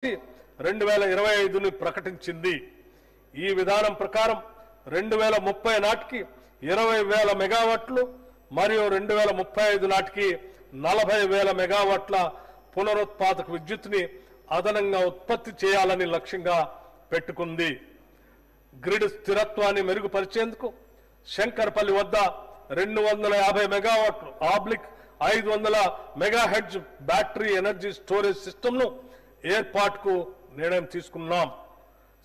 2025ని ప్రకటించింది. ఈ విధానం ప్రకారం 2030 నాటికి 20,000 మెగావాట్లు మరియు 2035 నాటికి 40,000 మెగావాట్ల పునరుత్పాదక విద్యుత్తుని అదనంగా ఉత్పత్తి చేయాలని లక్ష్యంగా పెట్టుకుంది. గ్రిడ్ స్థిరత్వాన్ని మెరుగుపరిచేందుకు శంకర్పల్లి వద్ద 250 మెగావాట్లు oblique 500 megahertz battery energy storage సిస్టమ్ను ఏర్పాటుకు నిర్ణయం తీసుకున్నాం.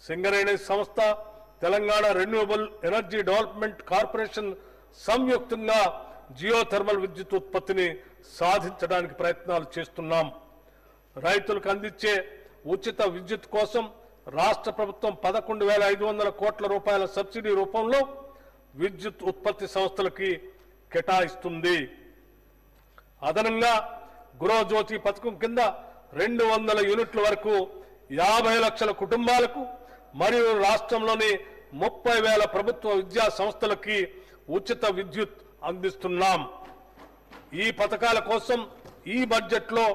సింగరేణి సంస్థ, Telangana renewable energy development corporation సంయుక్తంగా జియోథర్మల్ విద్యుత్ ఉత్పత్తిని సాధించడానికి ప్రయత్నాలు చేస్తున్నాం. రైతులకు అందించే ఉచిత విద్యుత్ కోసం రాష్ట్ర ప్రభుత్వం 11,500 కోట్ల రూపాయల సబ్సిడీ రూపంలో విద్యుత్ ఉత్పత్తి సంస్థలకి కేటాయిస్తుంది. అదనంగా గృహజ్యోతి పథకం కింద 200 యూనిట్ల వరకు 50 లక్షల కుటుంబాలకు మరియు రాష్ట్రంలోని 30,000 ప్రభుత్వ విద్యా సంస్థలకి ఉచిత విద్యుత్ అందిస్తున్నాం. ఈ పథకాల కోసం ఈ బడ్జెట్లో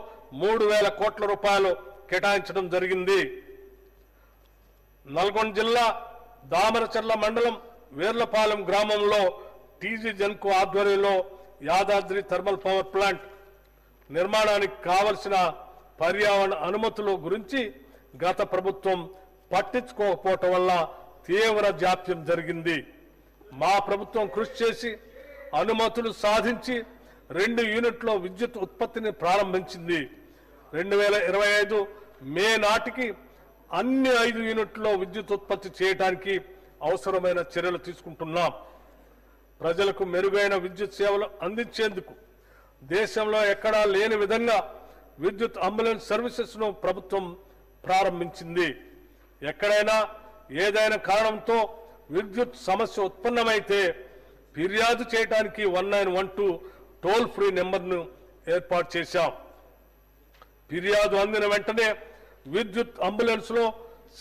3,000 కోట్ల రూపాయలు కేటాయించడం జరిగింది. నల్గొండ జిల్లా దామరచర్ల మండలం వేర్లపాలెం గ్రామంలో టీజీ జెన్కో ఆధ్వర్యంలో యాదాద్రి థర్మల్ పవర్ ప్లాంట్ నిర్మాణానికి కావలసిన పర్యావరణ అనుమతుల గురించి గత ప్రభుత్వం పట్టించుకోకపోవటం వల్ల తీవ్ర జాప్యం జరిగింది. మా ప్రభుత్వం కృషి చేసి అనుమతులు సాధించి 2 యూనిట్ల విద్యుత్ ఉత్పత్తిని ప్రారంభించింది. 2025 మే నాటికి అన్ని 5 యూనిట్లలో విద్యుత్ ఉత్పత్తి చేయడానికి అవసరమైన చర్యలు తీసుకుంటున్నాం. ప్రజలకు మెరుగైన విద్యుత్ సేవలు అందించేందుకు దేశంలో ఎక్కడా లేని విధంగా విద్యుత్ అంబులెన్స్ సర్వీసెస్ ను ప్రభుత్వం ప్రారంభించింది. ఎక్కడైనా ఏదైనా కారణంతో విద్యుత్ సమస్య ఉత్పన్నమైతే ఫిర్యాదు చేయడానికి 1912 టోల్ ఫ్రీ నెంబర్ను ఏర్పాటు చేశాం. ఫిర్యాదు అందిన వెంటనే విద్యుత్ అంబులెన్స్ లో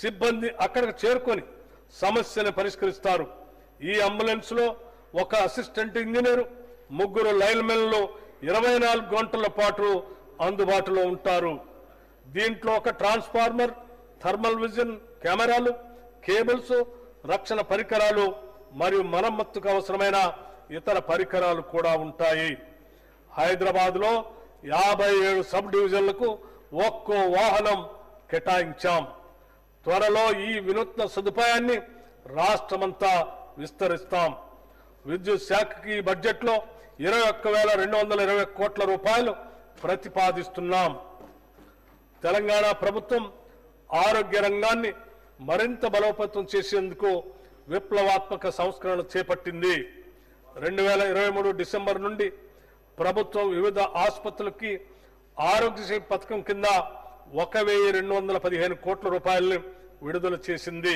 సిబ్బంది అక్కడికి చేరుకొని సమస్యను పరిష్కరిస్తారు. ఈ అంబులెన్స్ లో ఒక అసిస్టెంట్ ఇంజనీర్, 3 లైన్మెన్లు 24 గంటల పాటు అందుబాటులో ఉంటారు. దీంట్లో ఒక ట్రాన్స్ఫార్మర్, థర్మల్ విజన్ కెమెరాలు, కేబుల్స్, రక్షణ పరికరాలు మరియు మరమ్మతుకు అవసరమైన ఇతర పరికరాలు కూడా ఉంటాయి. హైదరాబాద్ లో 57 సబ్ డివిజన్లకు ఒక్కో వాహనం కేటాయించాం. త్వరలో ఈ వినూత్న సదుపాయాన్ని రాష్ట్రమంతా విస్తరిస్తాం. విద్యుత్ శాఖకి బడ్జెట్లో 21,220 కోట్ల రూపాయలు ప్రతిపాదిస్తున్నాం. తెలంగాణ ప్రభుత్వం ఆరోగ్య రంగాన్ని మరింత బలోపేతం చేసేందుకు విప్లవాత్మక సంస్కరణలు చేపట్టింది. 2023 డిసెంబర్ నుండి ప్రభుత్వం వివిధ ఆసుపత్రులకి ఆరోగ్యశ్రీ పథకం కింద 1,215 కోట్ల రూపాయలను విడుదల చేసింది.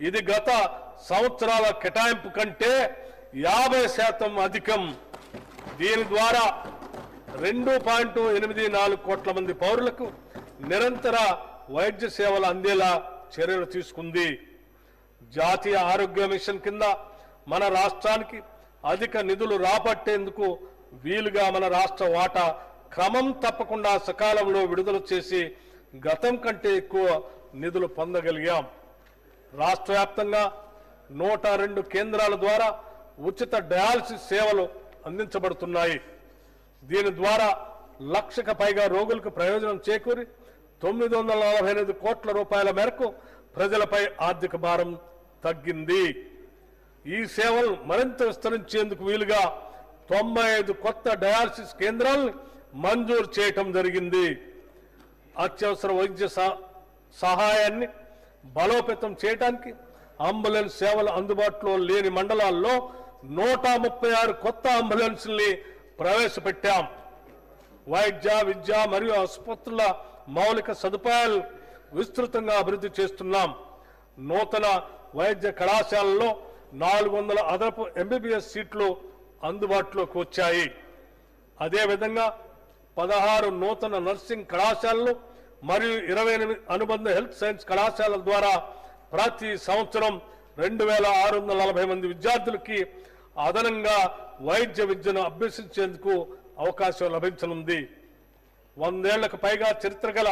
ఇది గత సంవత్సరాల కేటాయింపు కంటే 50% అధికం. దీని ద్వారా 2.84 కోట్ల మంది పౌరులకు నిరంతర వైద్య సేవలు అందేలా చర్యలు తీసుకుంది. జాతీయ ఆరోగ్య మిషన్ కింద మన రాష్ట్రానికి అధిక నిధులు రాబట్టేందుకు వీలుగా మన రాష్ట్ర వాటా క్రమం తప్పకుండా సకాలంలో విడుదల చేసి గతం కంటే ఎక్కువ నిధులు పొందగలిగాం. రాష్ట్ర వ్యాప్తంగా 102 కేంద్రాల ద్వారా ఉచిత డయాలసిస్ సేవలు అందించబడుతున్నాయి. దీని ద్వారా 1,00,000కు పైగా రోగులకు ప్రయోజనం చేకూరి 948 కోట్ల రూపాయల మేరకు ప్రజలపై ఆర్థిక భారం తగ్గింది. ఈ సేవలు మరింత విస్తరించేందుకు వీలుగా 95 కొత్త డయాలసిస్ కేంద్రాలను మంజూరు చేయటం జరిగింది. అత్యవసర వైద్య సహాయాన్ని బలోపేతం చేయడానికి అంబులెన్స్ సేవలు అందుబాటులో లేని మండలాల్లో 136 కొత్త అంబులెన్స్ని ప్రవేశపెట్టాం. వైద్య, విద్య మరియు ఆసుపత్రుల మౌలిక సదుపాయాలు విస్తృతంగా అభివృద్ధి చేస్తున్నాం. నూతన వైద్య కళాశాలలో 400 అదనపు ఎంబీబీఎస్ సీట్లు అందుబాటులోకి వచ్చాయి. అదేవిధంగా 16 నూతన నర్సింగ్ కళాశాలలు మరియు 28 అనుబంధ హెల్త్ సైన్స్ కళాశాలల ద్వారా ప్రతి సంవత్సరం 2,640 మంది విద్యార్థులకి అదనంగా వైద్య విద్యను అభ్యసించేందుకు అవకాశం లభించనుంది. 100 ఏళ్లకు పైగా చరిత్ర గల